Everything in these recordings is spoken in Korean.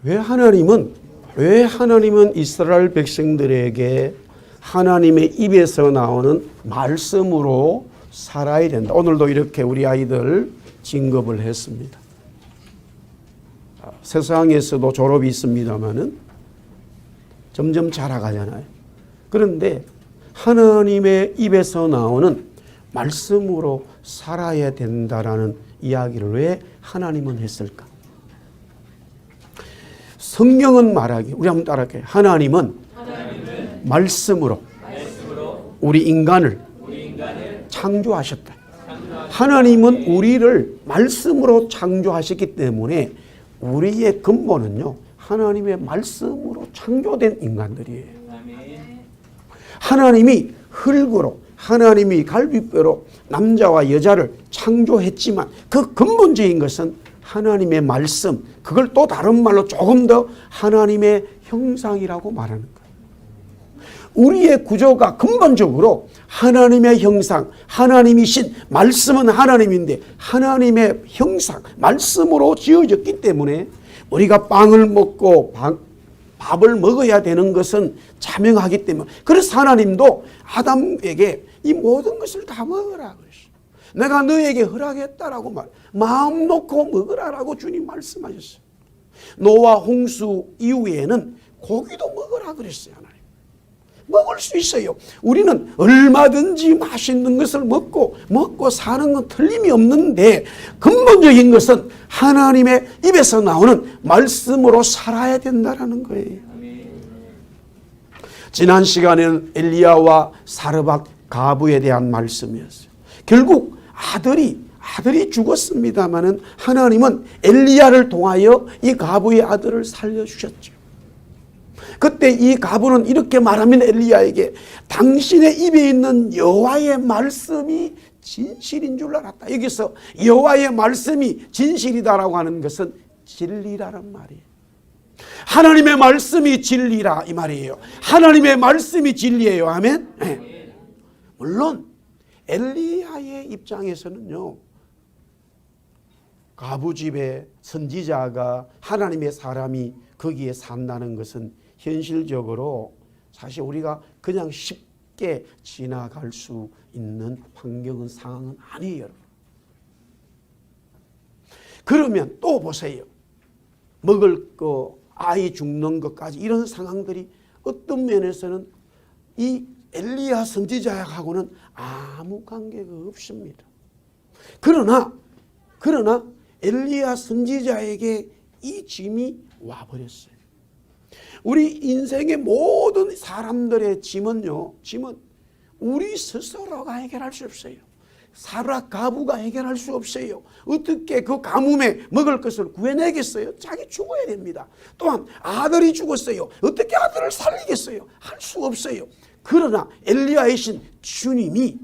왜 하나님은 이스라엘 백성들에게 하나님의 입에서 나오는 말씀으로 살아야 된다. 오늘도 이렇게 우리 아이들 징급을 했습니다. 세상에서도 졸업이 있습니다마는 점점 자라가잖아요. 그런데 하나님의 입에서 나오는 말씀으로 살아야 된다라는 이야기를 왜 하나님은 했을까? 성경은 말하기, 우리 한번 따라할게요. 하나님은 말씀으로 우리 인간을 창조하셨다. 하나님은 우리를 말씀으로 창조하셨기 때문에 우리의 근본은요, 하나님의 말씀으로 창조된 인간들이에요. 하나님이 흙으로, 하나님이 갈비뼈로 남자와 여자를 창조했지만 그 근본적인 것은 하나님의 말씀, 그걸 또 다른 말로 조금 더 하나님의 형상이라고 말하는 거예요. 우리의 구조가 근본적으로 하나님의 형상, 하나님이신 말씀은 하나님인데 하나님의 형상, 말씀으로 지어졌기 때문에 우리가 빵을 먹고 밥을 먹어야 되는 것은 자명하기 때문에, 그래서 하나님도 아담에게 이 모든 것을 다 먹으라 그랬어요. 내가 너에게 허락했다라고 마음 놓고 먹으라라고 주님 말씀하셨어요. 노아 홍수 이후에는 고기도 먹으라 그랬어요. 하나님 먹을 수 있어요. 우리는 얼마든지 맛있는 것을 먹고 사는 건 틀림이 없는데 근본적인 것은 하나님의 입에서 나오는 말씀으로 살아야 된다는 거예요. 지난 시간에는 엘리야와 사르밧 가부에 대한 말씀이었어요. 결국 아들이 죽었습니다마는 하나님은 엘리야를 통하여 이 가부의 아들을 살려주셨죠. 그때 이 가부는 이렇게 말하면 엘리야에게 당신의 입에 있는 여호와의 말씀이 진실인 줄 알았다. 여기서 여호와의 말씀이 진실이다라고 하는 것은 진리라는 말이에요. 하나님의 말씀이 진리라 이 말이에요. 하나님의 말씀이 진리예요. 아멘. 네. 물론 엘리야의 입장에서는요, 가부 집에 선지자가 하나님의 사람이 거기에 산다는 것은 현실적으로 사실 우리가 그냥 쉽게 지나갈 수 있는 환경은 상황은 아니에요. 그러면 또 보세요. 먹을 거, 아이 죽는 것까지 이런 상황들이 어떤 면에서는 이 엘리야 선지자하고는 아무 관계가 없습니다. 그러나 엘리야 선지자에게 이 짐이 와버렸어요. 우리 인생의 모든 사람들의 짐은 우리 스스로가 해결할 수 없어요. 사르밧 가부가 해결할 수 없어요. 어떻게 그 가뭄에 먹을 것을 구해내겠어요? 자기 죽어야 됩니다. 또한 아들이 죽었어요. 어떻게 아들을 살리겠어요? 할 수 없어요. 그러나 엘리야이신 주님이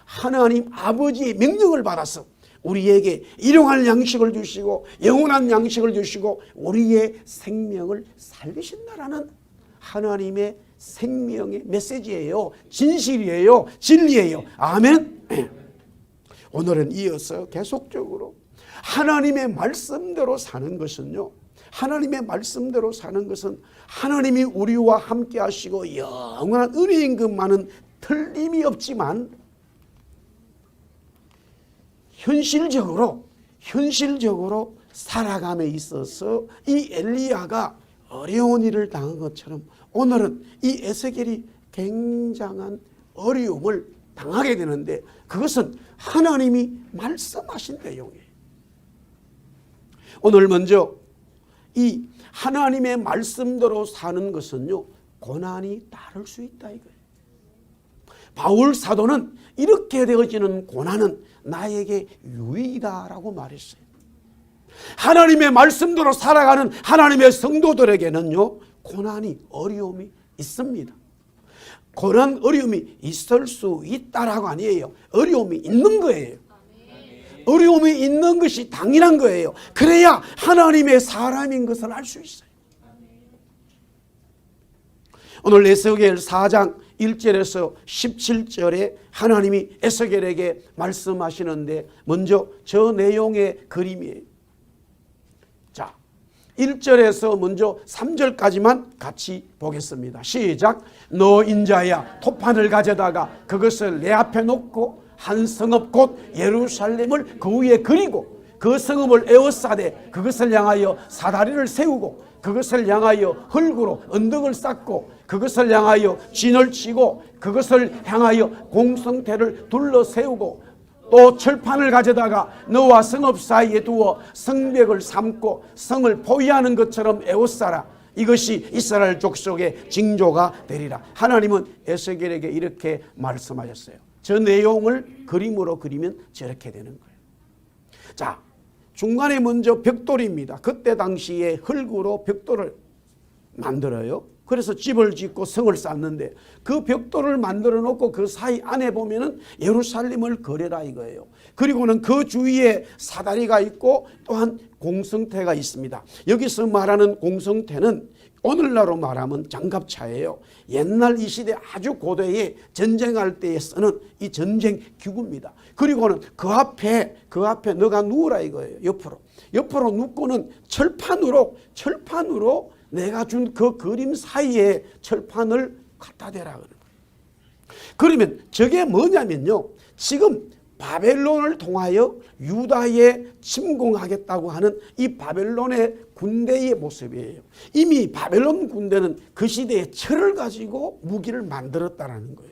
하나님 아버지의 명령을 받아서 우리에게 일용할 양식을 주시고 영원한 양식을 주시고 우리의 생명을 살리신다라는 하나님의 생명의 메시지예요. 진실이에요. 진리예요. 아멘. 오늘은 이어서 계속적으로 하나님의 말씀대로 사는 것은요, 하나님의 말씀대로 사는 것은 하나님이 우리와 함께 하시고 영원한 은혜인 것만은 틀림이 없지만 현실적으로 살아감에 있어서 이 엘리야가 어려운 일을 당한 것처럼 오늘은 이 에스겔이 굉장한 어려움을 당하게 되는데 그것은 하나님이 말씀하신 내용이에요. 오늘 먼저 이 하나님의 말씀대로 사는 것은요, 고난이 따를 수 있다 이거예요. 바울 사도는 이렇게 되어지는 고난은 나에게 유익이다라고 말했어요. 하나님의 말씀대로 살아가는 하나님의 성도들에게는요, 고난이 어려움이 있습니다. 고난 어려움이 있을 수 있다라고 아니에요. 어려움이 있는 거예요. 어려움이 있는 것이 당연한 거예요. 그래야 하나님의 사람인 것을 알 수 있어요. 오늘 에스겔 4장 1절에서 17절에 하나님이 에스겔에게 말씀하시는데 먼저 저 내용의 그림이에요. 자, 1절에서 먼저 3절까지만 같이 보겠습니다. 시작. 너 인자야 토판을 가져다가 그것을 내 앞에 놓고 한 성읍 곧 예루살렘을 그 위에 그리고 그 성읍을 에워싸되 그것을 향하여 사다리를 세우고 그것을 향하여 흙으로 언덕을 쌓고 그것을 향하여 진을 치고 그것을 향하여 공성태를 둘러 세우고 또 철판을 가져다가 너와 성읍 사이에 두어 성벽을 삼고 성을 포위하는 것처럼 에워싸라. 이것이 이스라엘 족속의 징조가 되리라. 하나님은 에스겔에게 이렇게 말씀하셨어요. 저 내용을 그림으로 그리면 저렇게 되는 거예요. 자, 중간에 먼저 벽돌입니다. 그때 당시에 흙으로 벽돌을 만들어요. 그래서 집을 짓고 성을 쌓는데 그 벽돌을 만들어 놓고 그 사이 안에 보면은 예루살렘을 거래라 이거예요. 그리고는 그 주위에 사다리가 있고 또한 공성태가 있습니다. 여기서 말하는 공성태는 오늘날로 말하면 장갑차예요. 옛날 이 시대 아주 고대에 전쟁할 때에 쓰는 이 전쟁 기구입니다. 그리고는 그 앞에 너가 누우라 이거예요. 옆으로 눕고는 철판으로 내가 준 그 그림 사이에 철판을 갖다 대라 그러는 거예요. 그러면 저게 뭐냐면요. 지금 바벨론을 통하여 유다에 침공하겠다고 하는 이 바벨론의 군대의 모습이에요. 이미 바벨론 군대는 그 시대에 철을 가지고 무기를 만들었다라는 거예요.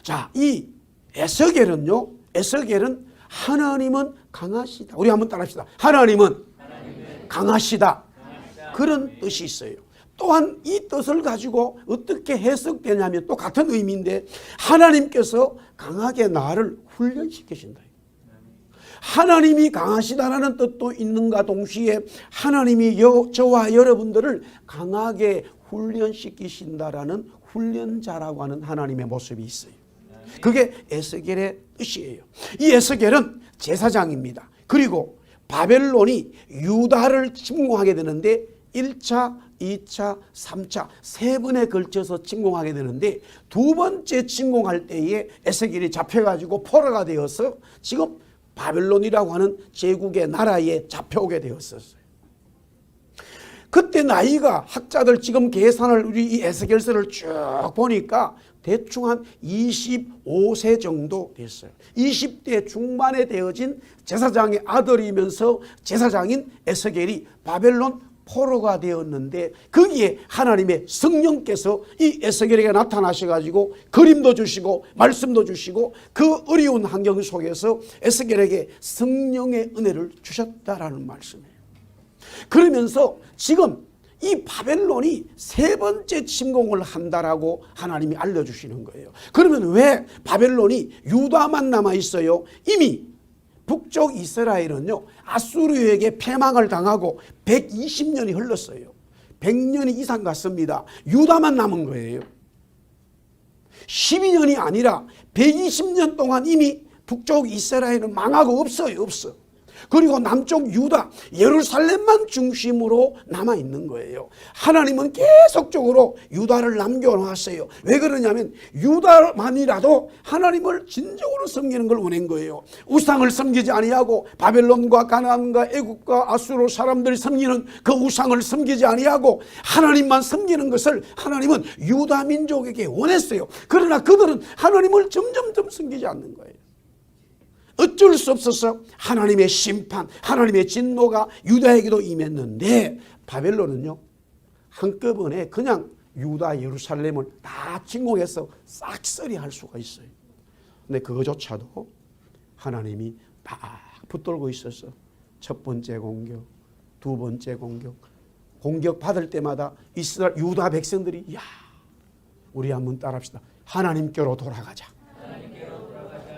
자, 이 에스겔은 하나님은 강하시다. 우리 한번 따라합시다. 하나님은 강하시다. 그런 뜻이 있어요. 또한 이 뜻을 가지고 어떻게 해석되냐면 또 같은 의미인데 하나님께서 강하게 나를 훈련시키신다. 하나님이 강하시다라는 뜻도 있는가 동시에 하나님이 저와 여러분들을 강하게 훈련시키신다라는 훈련자라고 하는 하나님의 모습이 있어요. 그게 에스겔의 뜻이에요. 이 에스겔은 제사장입니다. 그리고 바벨론이 유다를 침공하게 되는데 1차, 2차, 3차 세 번에 걸쳐서 침공하게 되는데 두 번째 침공할 때에 에스겔이 잡혀가지고 포로가 되어서 지금 바벨론이라고 하는 제국의 나라에 잡혀오게 되었었어요. 그때 나이가 학자들 지금 계산을 우리 이 에스겔서를 쭉 보니까 대충 한 25세 정도 됐어요. 20대 중반에 되어진 제사장의 아들이면서 제사장인 에스겔이 바벨론 포로가 되었는데 거기에 하나님의 성령께서 이 에스겔에게 나타나셔가지고 그림도 주시고 말씀도 주시고 그 어려운 환경 속에서 에스겔에게 성령의 은혜를 주셨다라는 말씀이에요. 그러면서 지금 이 바벨론이 세 번째 침공을 한다라고 하나님이 알려주시는 거예요. 그러면 왜 바벨론이 유다만 남아 있어요? 이미 북쪽 이스라엘은요 아수르에게 패망을 당하고 120년이 흘렀어요. 100년이 이상 갔습니다. 유다만 남은 거예요. 12년이 아니라 120년 동안 이미 북쪽 이스라엘은 망하고 없어요. 그리고 남쪽 유다 예루살렘만 중심으로 남아있는 거예요. 하나님은 계속적으로 유다를 남겨놓았어요. 왜 그러냐면 유다만이라도 하나님을 진정으로 섬기는 걸 원한 거예요. 우상을 섬기지 아니하고 바벨론과 가나안과 애국과 아수르 사람들이 섬기는 그 우상을 섬기지 아니하고 하나님만 섬기는 것을 하나님은 유다 민족에게 원했어요. 그러나 그들은 하나님을 점점점 섬기지 않는 거예요. 어쩔 수 없어서 하나님의 심판, 하나님의 진노가 유다에게도 임했는데 바벨론은요 한꺼번에 그냥 유다 예루살렘을 다 침공해서 싹쓸이 할 수가 있어요. 근데 그거조차도 하나님이 막 붙들고 있어서 첫 번째 공격, 두 번째 공격 받을 때마다 이스라엘 유다 백성들이 야 우리 한번 따라합시다. 하나님께로 돌아가자.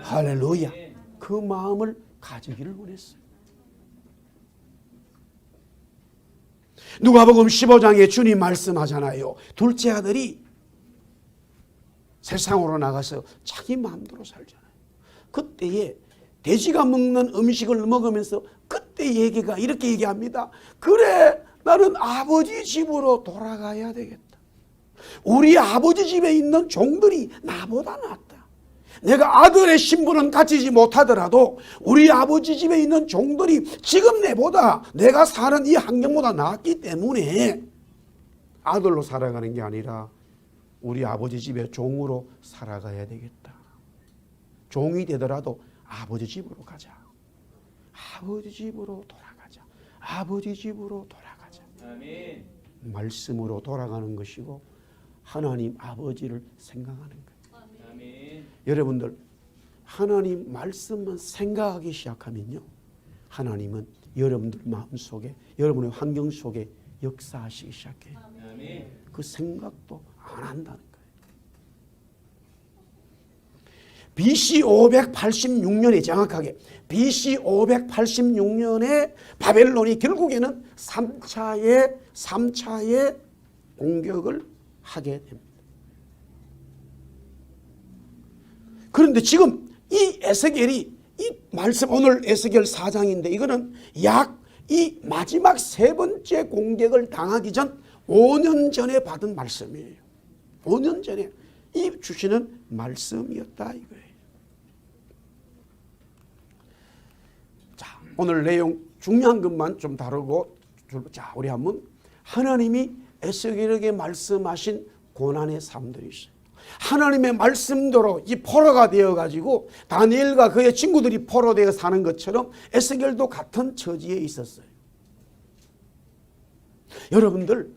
할렐루야. 그 마음을 가지기를 원했어요. 누가복음 15장에 주님 말씀하잖아요. 둘째 아들이 세상으로 나가서 자기 마음대로 살잖아요. 그때에 돼지가 먹는 음식을 먹으면서 그때 얘기가 이렇게 얘기합니다. 그래 나는 아버지 집으로 돌아가야 되겠다. 우리 아버지 집에 있는 종들이 나보다 낫다. 내가 아들의 신분은 가지지 못하더라도 우리 아버지 집에 있는 종들이 지금 내가 사는 이 환경보다 낫기 때문에 아들로 살아가는 게 아니라 우리 아버지 집의 종으로 살아가야 되겠다. 종이 되더라도 아버지 집으로 가자. 아버지 집으로 돌아가자. 아버지 집으로 돌아가자. 아멘. 말씀으로 돌아가는 것이고 하나님 아버지를 생각하는 거예요. 아멘. 여러분들 하나님 말씀만 생각하기 시작하면요, 하나님은 여러분들 마음속에, 여러분의 환경 속에 역사하시기 시작해요. 아멘. 그 생각도 안 한다는 거예요. BC 586년에 정확하게 BC 586년에 바벨론이 결국에는 3차의 공격을 하게 됩니다. 그런데 지금 이 에스겔이 이 말씀, 오늘 에스겔 4장인데 이거는 약 이 마지막 세 번째 공격을 당하기 전 5년 전에 받은 말씀이에요. 5년 전에 이 주시는 말씀이었다 이거예요. 자, 오늘 내용 중요한 것만 좀 다루고, 자, 우리 한번 하나님이 에스겔에게 말씀하신 고난의 삶들이 있어요. 하나님의 말씀대로 이 포로가 되어가지고 다니엘과 그의 친구들이 포로 되어 사는 것처럼 에스겔도 같은 처지에 있었어요. 여러분들,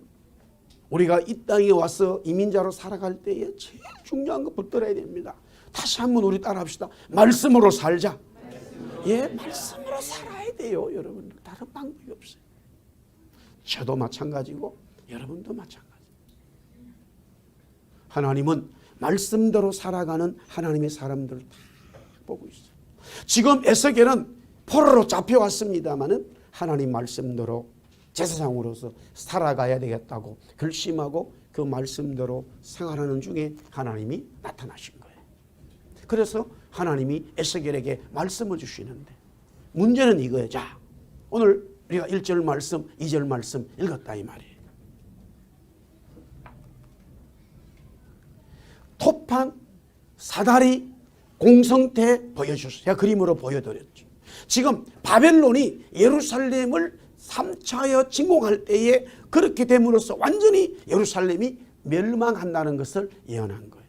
우리가 이 땅에 와서 이민자로 살아갈 때에 제일 중요한 거 붙들어야 됩니다. 다시 한번 우리 따라합시다. 말씀으로 살자. 예, 말씀으로 살아야 돼요. 여러분들 다른 방법이 없어요. 저도 마찬가지고 여러분도 마찬가지. 하나님은 말씀대로 살아가는 하나님의 사람들을 다 보고 있어요. 지금 에스겔은 포로로 잡혀왔습니다마는 하나님 말씀대로 제사장으로서 살아가야 되겠다고 결심하고 그 말씀대로 생활하는 중에 하나님이 나타나신 거예요. 그래서 하나님이 에스겔에게 말씀을 주시는데 문제는 이거예요. 자, 오늘 우리가 1절 말씀, 2절 말씀 읽었다 이 말이에요. 토판, 사다리, 공성태 보여주셨어요. 제가 그림으로 보여드렸죠. 지금 바벨론이 예루살렘을 3차여 침공할 때에 그렇게 됨으로써 완전히 예루살렘이 멸망한다는 것을 예언한 거예요.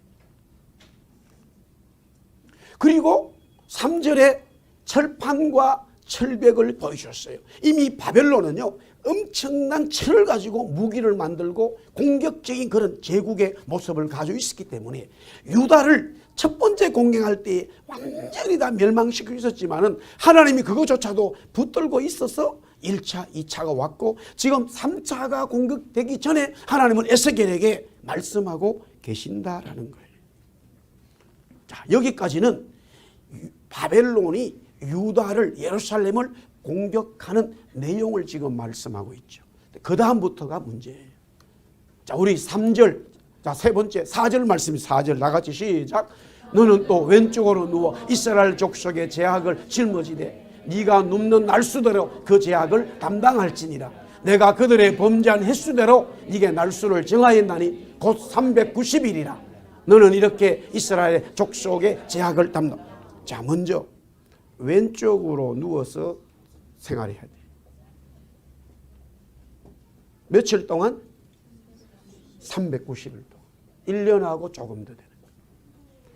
그리고 3절에 철판과 철벽을 보여주셨어요. 이미 바벨론은요, 엄청난 철을 가지고 무기를 만들고 공격적인 그런 제국의 모습을 가지고 있었기 때문에 유다를 첫 번째 공격할 때 완전히 다 멸망시키고 있었지만은 하나님이 그것조차도 붙들고 있어서 1차, 2차가 왔고 지금 3차가 공격되기 전에 하나님은 에스겔에게 말씀하고 계신다라는 거예요. 자, 여기까지는 바벨론이 유다를, 예루살렘을 공격하는 내용을 지금 말씀하고 있죠. 그 다음부터가 문제예요. 자, 우리 3절, 자, 세 번째 4절 말씀이 4절 나같이 시작. 너는 또 왼쪽으로 누워 이스라엘 족속의 제약을 짊어지되 네가 눕는 날수대로 그 제약을 담당할지니라. 내가 그들의 범죄한 횟수대로 네게 날수를 정하였나니 곧 390일이라. 너는 이렇게 이스라엘 족속의 제약을 담당. 자, 먼저 왼쪽으로 누워서 생활해야 돼. 며칠 동안? 390일 동안. 1년하고 조금 더 되는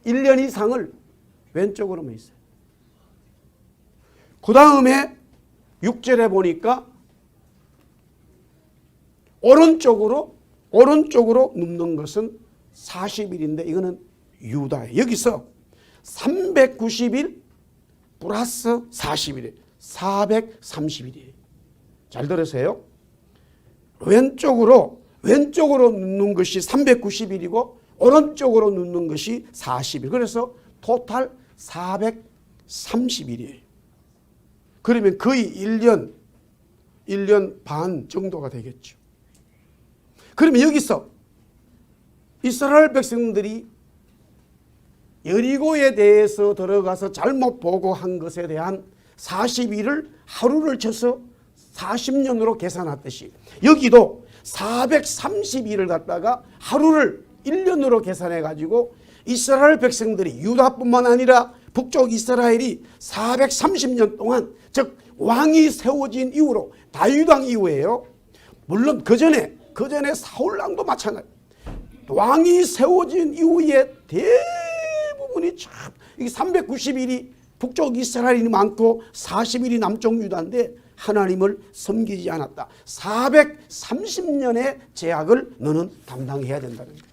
거예요. 1년 이상을 왼쪽으로만 있어요. 그 다음에 6절에 보니까 오른쪽으로 눕는 것은 40일인데 이거는 유다예요. 여기서 390일 플러스 40일이에요. 430일이에요. 잘 들으세요. 왼쪽으로 눕는 것이 390일이고 오른쪽으로 눕는 것이 40일. 그래서 토탈 430일이에요. 그러면 거의 1년 반 정도가 되겠죠. 그러면 여기서 이스라엘 백성들이 여리고에 대해서 들어가서 잘못 보고 한 것에 대한 40일을 하루를 쳐서 40년으로 계산했듯이 여기도 430일을 갖다가 하루를 1년으로 계산해 가지고 이스라엘 백성들이 유다뿐만 아니라 북쪽 이스라엘이 430년 동안 즉 왕이 세워진 이후로 다윗왕 이후에요. 물론 그 전에 사울왕도 마찬가지. 왕이 세워진 이후에 대부분이 참 이게 390일이 북쪽 이스라엘이 많고 40일이 남쪽 유다인데 하나님을 섬기지 않았다. 430년의 제약을 너는 담당해야 된다는 거예요.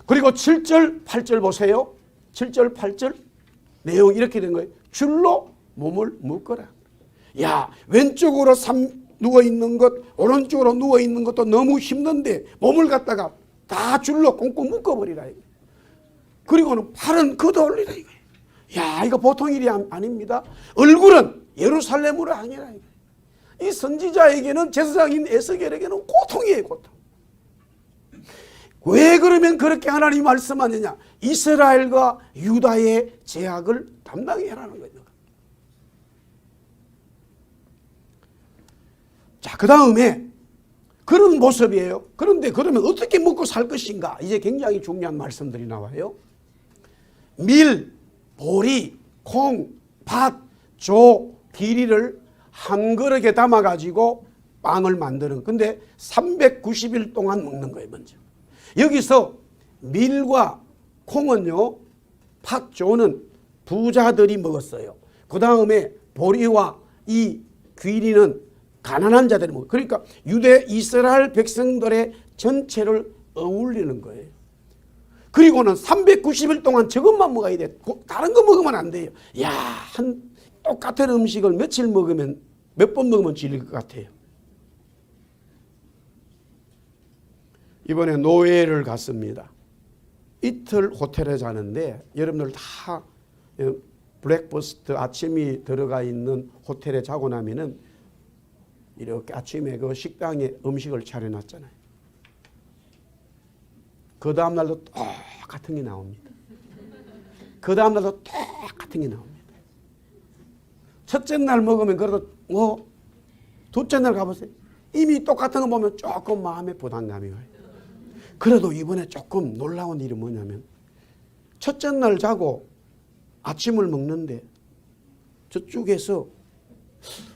그리고 7절 8절 보세요. 7절 8절 내용이 이렇게 된 거예요. 줄로 몸을 묶어라. 야, 왼쪽으로 누워있는 것, 오른쪽으로 누워있는 것도 너무 힘든데 몸을 갖다가 다 줄로 꽁꽁 묶어버리라. 그리고는 팔은 걷어올리라. 야, 이거 보통 일이 아닙니다. 얼굴은 예루살렘으로 향해라. 이 선지자에게는, 제사장인 에스겔에게는 고통이에요, 고통. 왜 그러면 그렇게 하나님이 말씀하느냐? 이스라엘과 유다의 제약을 담당해라는 거예요. 자, 그 다음에 그런 모습이에요. 그런데 그러면 어떻게 먹고 살 것인가? 이제 굉장히 중요한 말씀들이 나와요. 밀, 보리, 콩, 팥, 조, 비리를 한 그릇에 담아가지고 빵을 만드는. 근데 390일 동안 먹는 거예요, 먼저. 여기서 밀과 콩은요, 팥, 조는 부자들이 먹었어요. 그 다음에 보리와 이 귀리는 가난한 자들이 먹어요. 그러니까 유대 이스라엘 백성들의 전체를 어울리는 거예요. 그리고는 390일 동안 저것만 먹어야 돼. 다른 거 먹으면 안 돼요. 야, 똑같은 음식을 며칠 먹으면, 몇 번 먹으면 질릴 것 같아요. 이번에 노예를 갔습니다. 이틀 호텔에 자는데 여러분들 다 브렉퍼스트 아침이 들어가 있는 호텔에 자고 나면은 이렇게 아침에 그 식당에 음식을 차려놨잖아요. 그 다음날도 똑같은 게 나옵니다. 그 다음날도 똑같은 게 나옵니다. 첫째 날 먹으면 그래도 둘째 날 가보세요. 이미 똑같은 거 보면 조금 마음에 부담감이 와요. 그래도 이번에 조금 놀라운 일이 뭐냐면 첫째 날 자고 아침을 먹는데 저쪽에서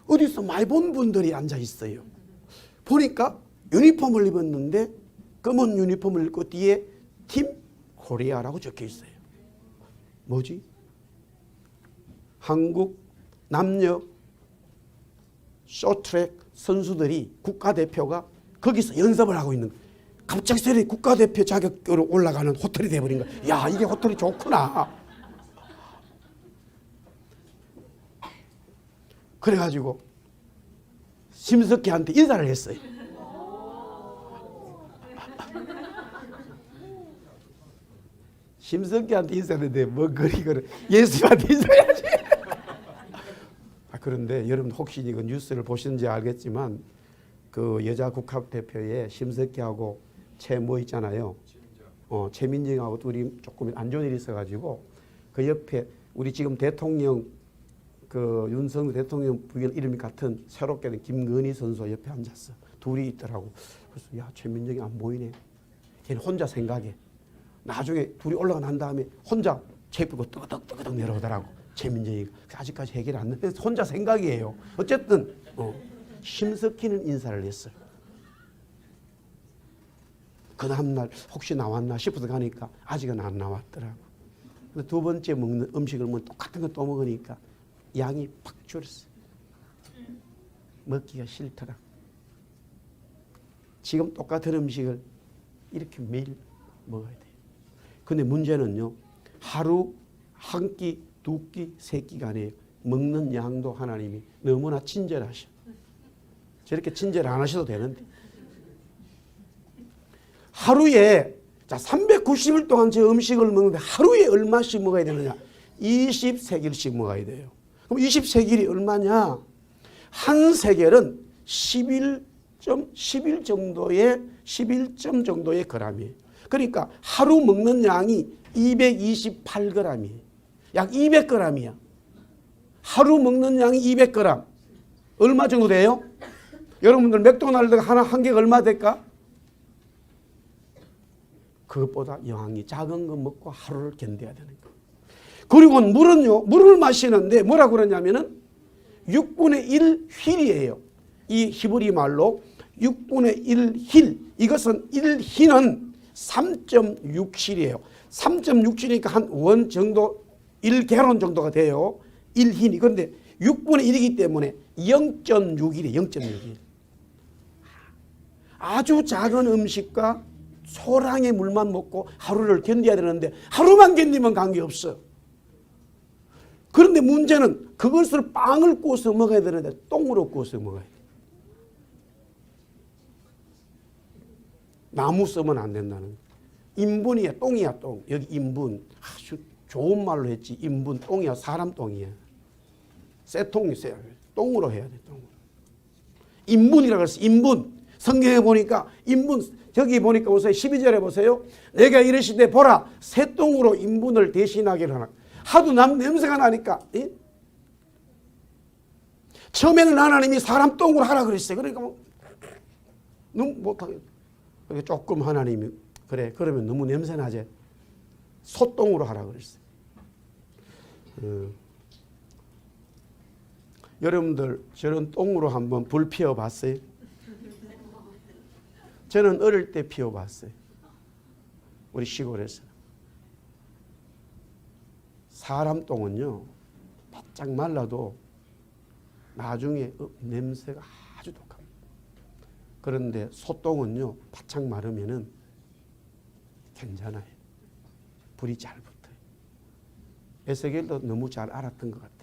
어디서 많이 본 분들이 앉아 있어요. 보니까 유니폼을 입었는데 검은 유니폼을 입고 뒤에 팀 코리아라고 적혀 있어요. 뭐지? 한국 남녀 쇼트랙 선수들이 국가대표가 거기서 연습을 하고 있는 거예요. 갑자기 세리 국가대표 자격으로 올라가는 호텔이 돼버린 거야. 야, 이게 호텔이 좋구나. 그래가지고 심석희한테 인사를 했어요. 심석희한테 인사했는데 뭐 그리 예수님한테 인사해야지. 그런데 여러분 혹시 이거 뉴스를 보시는지 알겠지만 그 여자 국가대표의 심석희하고 뭐 있잖아요. 최민정하고 둘이 조금 안 좋은 일이 있어가지고 그 옆에 우리 지금 대통령 그 윤석열 대통령 부인 이름이 같은 새롭게 된 김건희 선수 옆에 앉았어. 둘이 있더라고. 그래서 야, 최민정이 안 보이네. 걔는 혼자 생각해. 나중에 둘이 올라가 난 다음에 혼자 제피고 뜨거덕 내려오더라고. 최민정이 아직까지 해결 안 됐는데 혼자 생각이에요. 어쨌든 심석희는 인사를 했어요. 그 다음날 혹시 나왔나 싶어서 가니까 아직은 안 나왔더라고. 근데 두 번째 먹는 음식을 뭐 똑같은 거 또 먹으니까 양이 팍 줄었어요. 먹기가 싫더라. 지금 똑같은 음식을 이렇게 매일 먹어야 돼요. 근데 문제는요, 하루 한 끼, 두 끼, 세 끼가 아니에요. 먹는 양도 하나님이 너무나 친절하셔. 저렇게 친절 안 하셔도 되는데. 하루에, 자, 390일 동안 제 음식을 먹는데 하루에 얼마씩 먹어야 되느냐? 20세겔씩 먹어야 돼요. 그럼 20세겔이 얼마냐? 한 세겔은 11점 정도의 그램이에요. 그러니까 하루 먹는 양이 228g이에요. 약 200g이야. 하루 먹는 양이 200g. 얼마 정도 돼요? 여러분들 맥도날드 하나 한 개가 얼마 될까? 그것보다 영양이 작은 거 먹고 하루를 견뎌야 되는 거예요. 그리고 물은요, 물을 마시는데 뭐라고 그러냐면은 6분의 1 휠이에요. 이 히브리 말로 6분의 1 힐. 이것은 1흰은 3.67이에요. 3.67이니까 한 원 정도, 1개론 정도가 돼요. 1흰이. 그런데 6분의 1이기 때문에 0.61이에요. 0.61. 아주 작은 음식과 소량의 물만 먹고 하루를 견뎌야 되는데 하루만 견디면 관계없어. 그런데 문제는 그것을 빵을 구워서 먹어야 되는데 똥으로 구워서 먹어야 돼. 나무 쓰면 안 된다는 거야. 인분이야, 똥이야, 똥. 여기 인분. 아주 좋은 말로 했지. 인분, 똥이야, 사람 똥이야. 쇠통이 쇠. 똥으로 해야 돼, 똥으로. 인분이라고 해서 인분. 성경에 보니까 인분, 저기 보니까 보세요. 12절에 보세요. 내가 이르시되 보라, 새똥으로 인분을 대신하기를 하나. 하도 냄새가 나니까. 예? 처음에는 하나님이 사람 똥으로 하라 그랬어요. 그러니까 뭐, 너무 못하겠다. 조금 하나님이, 그래, 그러면 너무 냄새 나지. 소똥으로 하라 그랬어요. 여러분들, 저런 똥으로 한번 불 피워봤어요? 저는 어릴 때 피워봤어요. 우리 시골에서. 사람 똥은요, 바짝 말라도 나중에 냄새가 아주 독합니다. 그런데 소똥은요, 바짝 마르면은 괜찮아요. 불이 잘 붙어요. 에스겔도 너무 잘 알았던 것 같아요.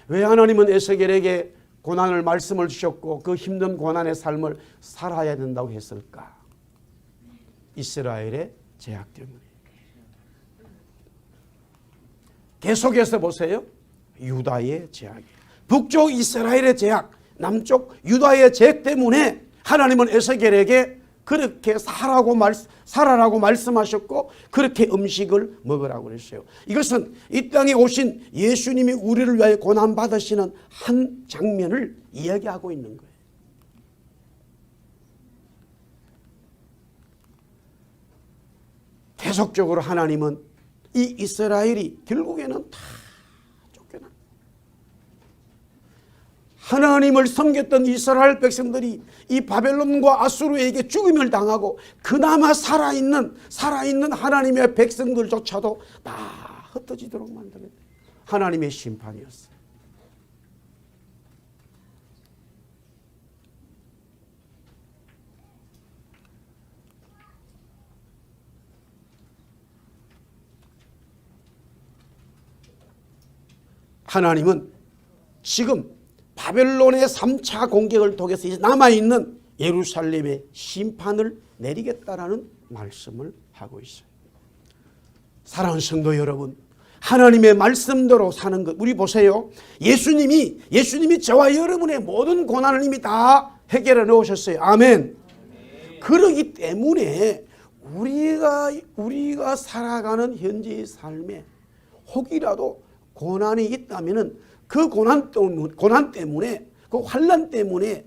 왜 하나님은 에스겔에게 고난을 말씀을 주셨고 그 힘든 고난의 삶을 살아야 된다고 했을까? 이스라엘의 제약 때문에. 계속해서 보세요. 유다의 제약이에요. 북쪽 이스라엘의 제약, 남쪽 유다의 제약 때문에 하나님은 에스겔에게 그렇게 살아라고 말씀하셨고 그렇게 음식을 먹으라고 그랬어요. 이것은 이 땅에 오신 예수님이 우리를 위하여 고난받으시는 한 장면을 이야기하고 있는 거예요. 계속적으로 하나님은 이 이스라엘이 결국에는 다 쫓겨나. 하나님을 섬겼던 이스라엘 백성들이 이 바벨론과 아수르에게 죽임을 당하고 그나마 살아있는 하나님의 백성들조차도 다 흩어지도록 만들었다. 하나님의 심판이었어요. 하나님은 지금 바벨론의 3차 공격을 통해서 남아있는 예루살렘의 심판을 내리겠다라는 말씀을 하고 있어요. 사랑하는 성도 여러분, 하나님의 말씀대로 사는 것, 우리 보세요. 예수님이 저와 여러분의 모든 고난을 이미 다 해결해 놓으셨어요. 아멘. 그러기 때문에 우리가 살아가는 현재의 삶에 혹이라도 고난이 있다면은 그 고난 때문에, 그 환난 때문에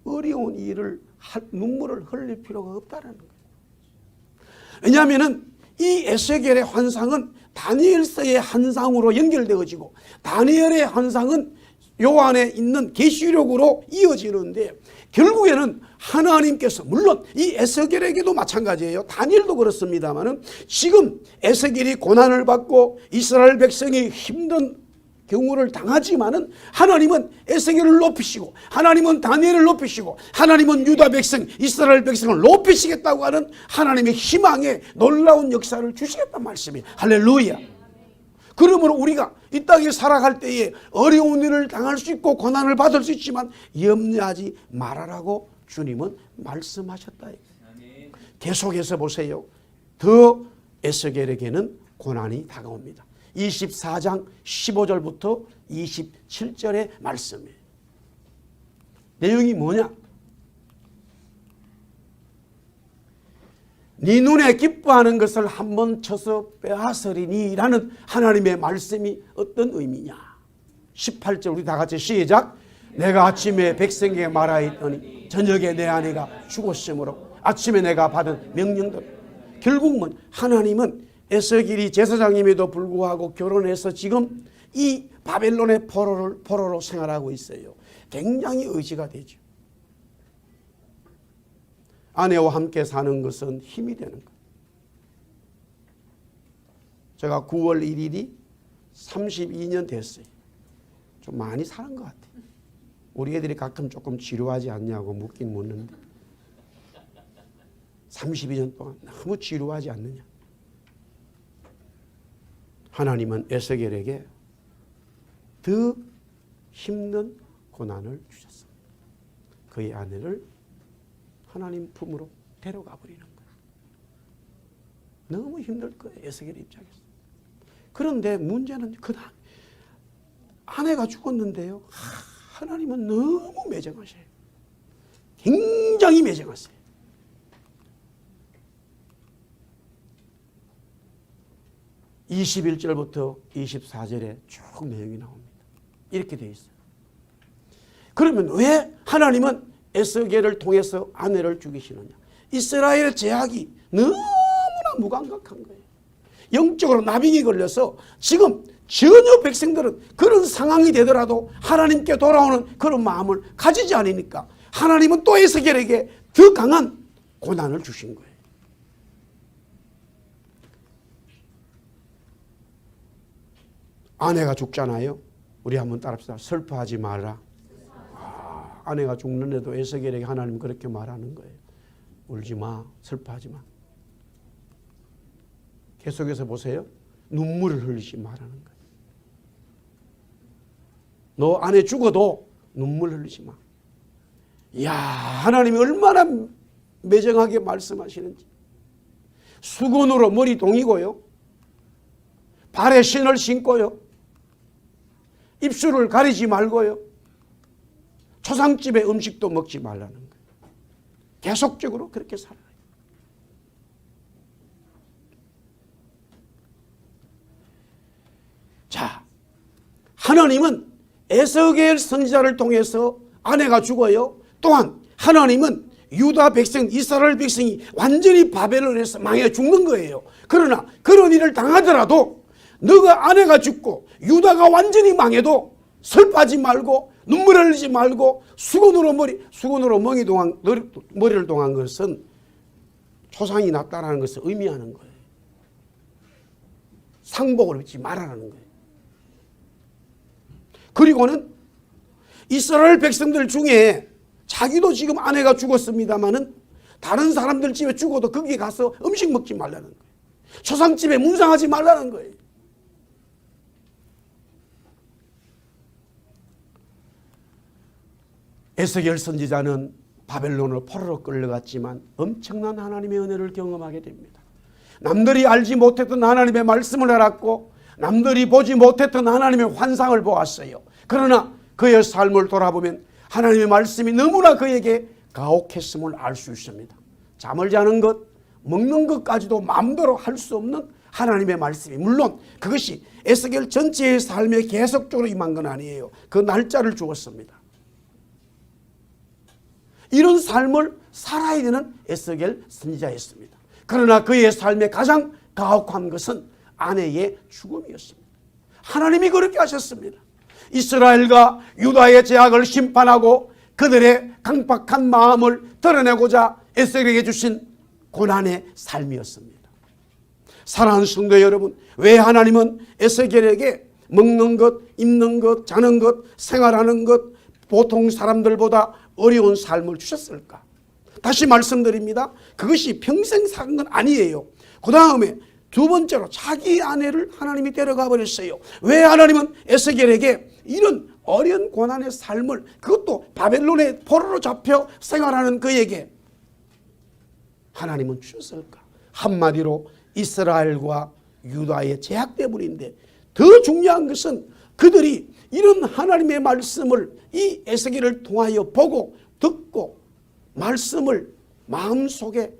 어려운 일을 눈물을 흘릴 필요가 없다는 거예요. 왜냐하면은 이 에스겔의 환상은 다니엘서의 환상으로 연결되어지고 다니엘의 환상은 요한에 있는 계시록으로 이어지는데 결국에는 하나님께서 물론 이 에스겔에게도 마찬가지예요. 다니엘도 그렇습니다만은 지금 에스겔이 고난을 받고 이스라엘 백성이 힘든 경우를 당하지만은 하나님은 에스겔을 높이시고 하나님은 다니엘을 높이시고 하나님은 유다 백성 이스라엘 백성을 높이시겠다고 하는 하나님의 희망에 놀라운 역사를 주시겠다는 말씀이에요. 할렐루야. 그러므로 우리가 이 땅에 살아갈 때에 어려운 일을 당할 수 있고 고난을 받을 수 있지만 염려하지 말아라고 주님은 말씀하셨다. 계속해서 보세요. 더 에스겔에게는 고난이 다가옵니다. 24장 15절부터 27절의 말씀이에요. 내용이 뭐냐? 네 눈에 기뻐하는 것을 한번 쳐서 빼앗으리니 라는 하나님의 말씀이 어떤 의미냐? 18절 우리 다 같이 시작. 내가 아침에 백성에게 말하였더니 저녁에 내 아내가 죽었으므로 아침에 내가 받은 명령들. 결국은 하나님은 에스겔이 제사장임에도 불구하고 결혼해서 지금 이 바벨론의 포로로 생활하고 있어요. 굉장히 의지가 되죠. 아내와 함께 사는 것은 힘이 되는 거예요. 제가 9월 1일이 32년 됐어요. 좀 많이 사는 것 같아요. 우리 애들이 가끔 조금 지루하지 않냐고 묻긴 묻는데 32년 동안 너무 지루하지 않느냐. 하나님은 에스겔에게 더 힘든 고난을 주셨습니다. 그의 아내를 하나님 품으로 데려가 버리는 거예요. 너무 힘들 거예요. 에스겔 입장에서. 그런데 문제는 그날 아내가 죽었는데요. 하나님은 너무 매정하셔요. 굉장히 매정하세요. (21절부터) (24절에) 쭉 내용이 나옵니다. 이렇게 되어 있어요. 그러면 왜 하나님은 에스겔을 통해서 아내를 죽이시느냐? 이스라엘 제약이 너무나 무감각한 거예요. 영적으로 나병이 걸려서 지금 전혀 백성들은 그런 상황이 되더라도 하나님께 돌아오는 그런 마음을 가지지 않으니까 하나님은 또 에스겔에게 더 강한 고난을 주신 거예요. 아내가 죽잖아요. 우리 한번 따라합시다. 슬퍼하지 마라. 아내가 죽는데도 에스겔에게 하나님 그렇게 말하는 거예요. 울지 마. 슬퍼하지 마. 계속해서 보세요. 눈물을 흘리지 말라는 거예요. 너 아내 죽어도 눈물 흘리지 마. 이야, 하나님이 얼마나 매정하게 말씀하시는지. 수건으로 머리 동이고요. 발에 신을 신고요. 입술을 가리지 말고요. 초상집의 음식도 먹지 말라는 거예요. 계속적으로 그렇게 살아요. 자, 하나님은 에스겔 선지자를 통해서 아내가 죽어요. 또한 하나님은 유다 백성, 이스라엘 백성이 완전히 바벨론에서 망해 죽는 거예요. 그러나 그런 일을 당하더라도 너가 아내가 죽고 유다가 완전히 망해도 슬퍼하지 말고 눈물을 흘리지 말고 수건으로 머리를 동한 것은 초상이 났다는 것을 의미하는 거예요. 상복을 입지 말라는 거예요. 그리고는 이스라엘 백성들 중에 자기도 지금 아내가 죽었습니다마는 다른 사람들 집에 죽어도 거기에 가서 음식 먹지 말라는 거예요. 초상집에 묵상하지 말라는 거예요. 에스겔 선지자는 바벨론으로 포로로 끌려갔지만 엄청난 하나님의 은혜를 경험하게 됩니다. 남들이 알지 못했던 하나님의 말씀을 알았고 남들이 보지 못했던 하나님의 환상을 보았어요. 그러나 그의 삶을 돌아보면 하나님의 말씀이 너무나 그에게 가혹했음을 알 수 있습니다. 잠을 자는 것, 먹는 것까지도 마음대로 할 수 없는 하나님의 말씀이, 물론 그것이 에스겔 전체의 삶에 계속적으로 임한 건 아니에요. 그 날짜를 주었습니다. 이런 삶을 살아야 되는 에스겔 선지자였습니다. 그러나 그의 삶에 가장 가혹한 것은 아내의 죽음이었습니다. 하나님이 그렇게 하셨습니다. 이스라엘과 유다의 죄악을 심판하고 그들의 강팍한 마음을 드러내고자 에스겔에게 주신 고난의 삶이었습니다. 사랑하는 성도 여러분, 왜 하나님은 에스겔에게 먹는 것, 입는 것, 자는 것, 생활하는 것, 보통 사람들보다 어려운 삶을 주셨을까? 다시 말씀드립니다. 그것이 평생 산 건 아니에요. 그 다음에 두 번째로 자기 아내를 하나님이 데려가 버렸어요. 왜 하나님은 에스겔에게 이런 어려운 고난의 삶을, 그것도 바벨론의 포로로 잡혀 생활하는 그에게 하나님은 주셨을까? 한마디로 이스라엘과 유다의 제약 때문인데, 더 중요한 것은 그들이 이런 하나님의 말씀을 이 에스겔을 통하여 보고 듣고 말씀을 마음속에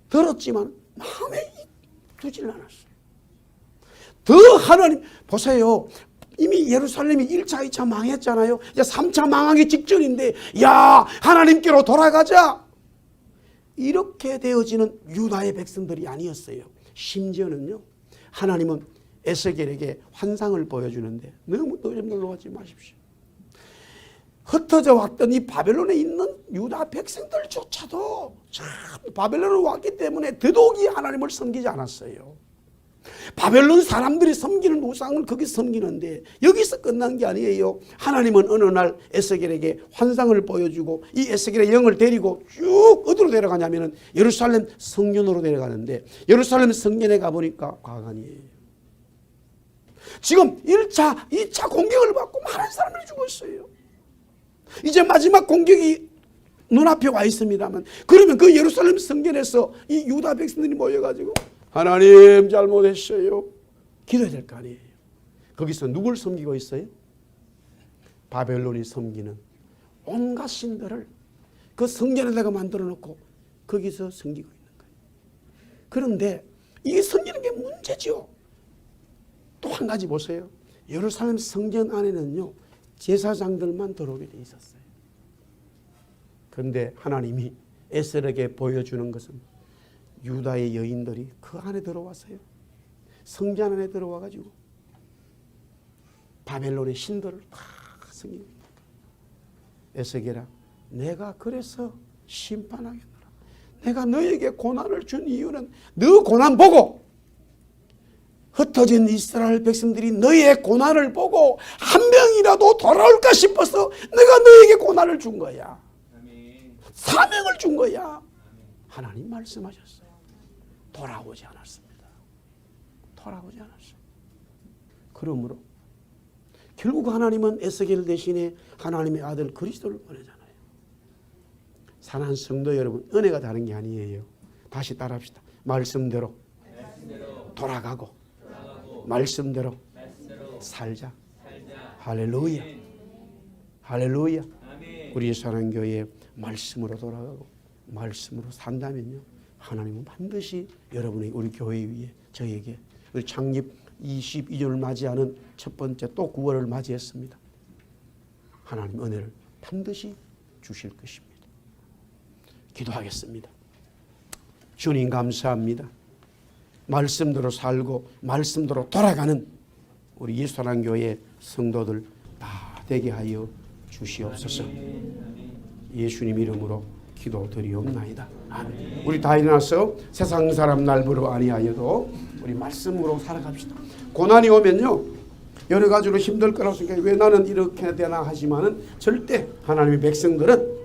들었지만 마음에 두질 않았어요. 더 하나님, 보세요. 이미 예루살렘이 1차, 2차 망했잖아요. 이제 3차 망하기 직전인데, 야, 하나님께로 돌아가자. 이렇게 되어지는 유다의 백성들이 아니었어요. 심지어는요, 하나님은 에스겔에게 환상을 보여주는데 너무 놀라지 마십시오. 흩어져 왔던 이 바벨론에 있는 유다 백성들조차도 참 바벨론을 왔기 때문에 더더욱이 하나님을 섬기지 않았어요. 바벨론 사람들이 섬기는 우상을 거기 섬기는데 여기서 끝난 게 아니에요. 하나님은 어느 날 에스겔에게 환상을 보여주고 이 에스겔의 영을 데리고 쭉 어디로 데려가냐면 예루살렘 성전으로 데려가는데 예루살렘 성전에 가보니까 과관이에요. 지금 1차, 2차 공격을 받고 많은 사람들이 죽었어요. 이제 마지막 공격이 눈앞에 와 있습니다만, 그러면 그 예루살렘 성전에서 이 유다 백성들이 모여가지고 하나님 잘못했어요 기도해야 될 거 아니에요. 거기서 누굴 섬기고 있어요? 바벨론이 섬기는 온갖 신들을 그 성전에다가 만들어 놓고 거기서 섬기고 있는 거예요. 그런데 이게 섬기는 게 문제죠. 또 한 가지 보세요. 예루살렘 성전 안에는요, 제사장들만 들어오게 돼 있었어요. 그런데 하나님이 에스겔에게 보여주는 것은 유다의 여인들이 그 안에 들어왔어요. 성전 안에 들어와가지고 바벨론의 신들을 다 섬기는 거예요. 에스겔아, 내가 그래서 심판하겠노라. 내가 너에게 고난을 준 이유는 너 고난 보고 흩어진 이스라엘 백성들이 너의 고난을 보고 한 명이라도 돌아올까 싶어서 내가 너에게 고난을 준 거야. 사명을 준 거야. 하나님 말씀하셨어요. 돌아오지 않았습니다. 돌아오지 않았어요. 그러므로 결국 하나님은 에스겔 대신에 하나님의 아들 그리스도를 보내잖아요. 사랑하는 성도 여러분, 은혜가 다른 게 아니에요. 다시 따라합시다. 말씀대로 돌아가고 말씀대로 살자. 할렐루야. 할렐루야. 우리 사랑교회 말씀으로 돌아가고 말씀으로 산다면요, 하나님은 반드시 여러분의 우리 교회 위에 저에게 우리 창립 22주를 맞이하는 첫 번째 또 9월을 맞이했습니다. 하나님 은혜를 반드시 주실 것입니다. 기도하겠습니다. 주님 감사합니다. 말씀대로 살고 말씀대로 돌아가는 우리 예수사랑교회 성도들 다 되게 하여 주시옵소서. 예수님 이름으로 기도드리옵나이다. 아멘. 우리 다 일어나서 세상 사람 날부러 아니하여도 우리 말씀으로 살아갑시다. 고난이 오면요, 여러 가지로 힘들 거라고 생각해. 왜 나는 이렇게 되나 하지만은 절대 하나님의 백성들은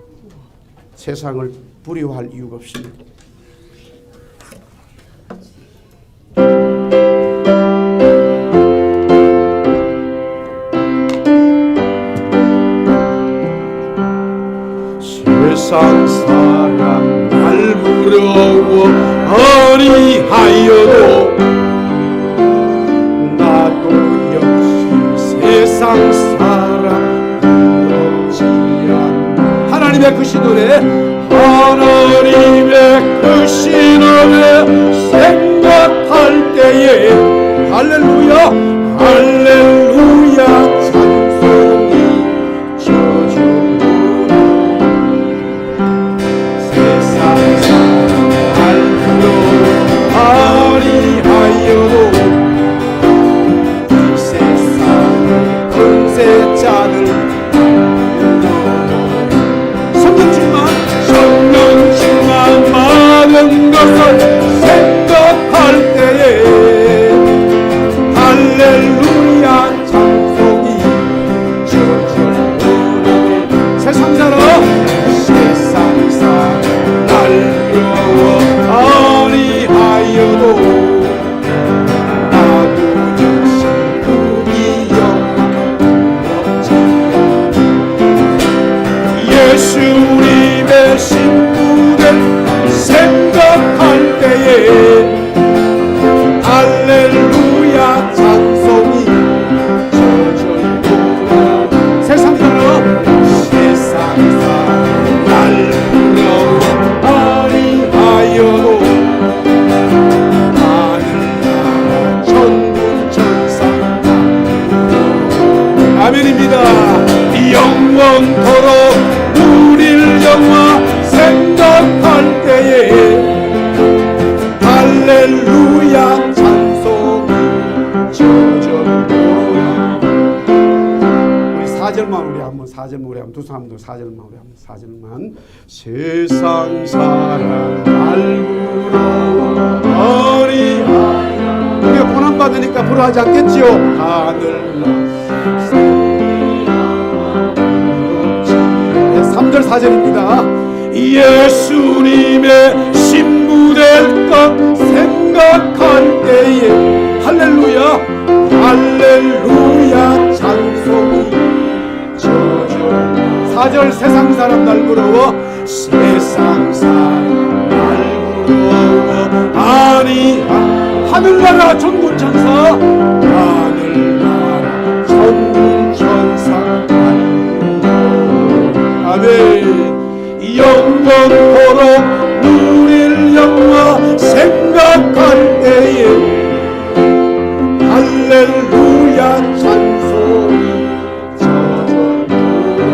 세상을 두려워할 이유가 없습니다. 세상 사람 날 부러워 아니하여도 나도 역시 세상 사람 부럽지 않네. 하나님의 크신 은혜, 하나님의 크신 은혜 생각할 때에 할렐루야 할렐루야 찬송이 져주는 세상 사람 아니하여도 이 세상의 권세자들 성령충만 많은 것을 생각할 때에 할렐루야 찬송이 져주는 세상 사람 날 부러워 아니하여도 나도 역시 그이 영광 예수님의 신부들 생각할 때에 할렐루야 찬송이 져주는 세상 사람 날 부러워 아니하여도 하늘나라 천군 천사 아멘입니다. 영원토록 누릴 영화 생각할 때에 그리고 4절만 우리 한번 4절만 세상 사람 날 부러워하리하여 우리가 고난받으니까 부러워하지 않겠지요. 하늘로 3절 4절입니다. 예수님의 신부될 것 생각할 때에 할렐루야 할렐루야 찬송이 젖어 4절 세상 사람 날 부러워 세상 사람 날 부러워 아니야 하늘나라 전군 천사 하늘나라 전군 천사 날 부러워 아멘 영원토록 누릴 영화 생각할 때에 할렐루야 찬송이 젖어오라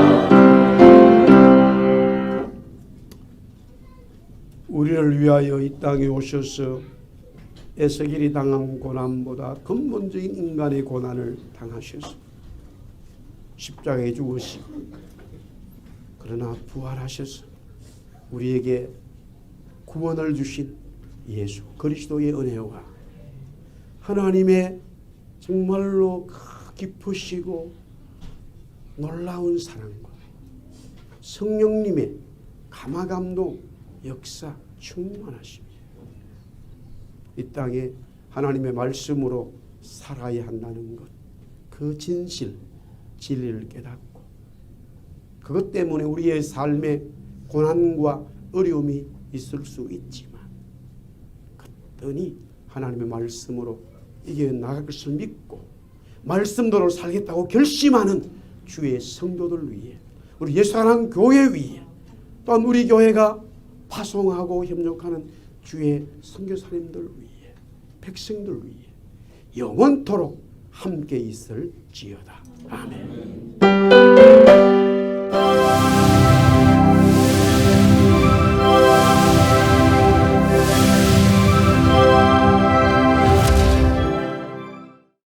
우리를 위하여 이 땅에 오셔서 에스겔이 당한 고난보다 근본적인 인간의 고난을 당하셔서 십자가에 죽으시고 그러나 부활하셔서 우리에게 구원을 주신 예수 그리스도의 은혜와 하나님의 정말로 깊으시고 놀라운 사랑과 성령님의 감화감동 역사 충만하십니다. 이 땅에 하나님의 말씀으로 살아야 한다는 것, 그 진실, 진리를 깨닫고 그것 때문에 우리의 삶에 고난과 어려움이 있을 수 있지만 그랬더니 하나님의 말씀으로 이겨나갈 것을 믿고 말씀대로 살겠다고 결심하는 주의 성도들 위해 우리 예수하나님 교회 위에 또한 우리 교회가 파송하고 협력하는 주의 선교사님들 위해 백성들 위해 영원토록 함께 있을지어다. 아멘.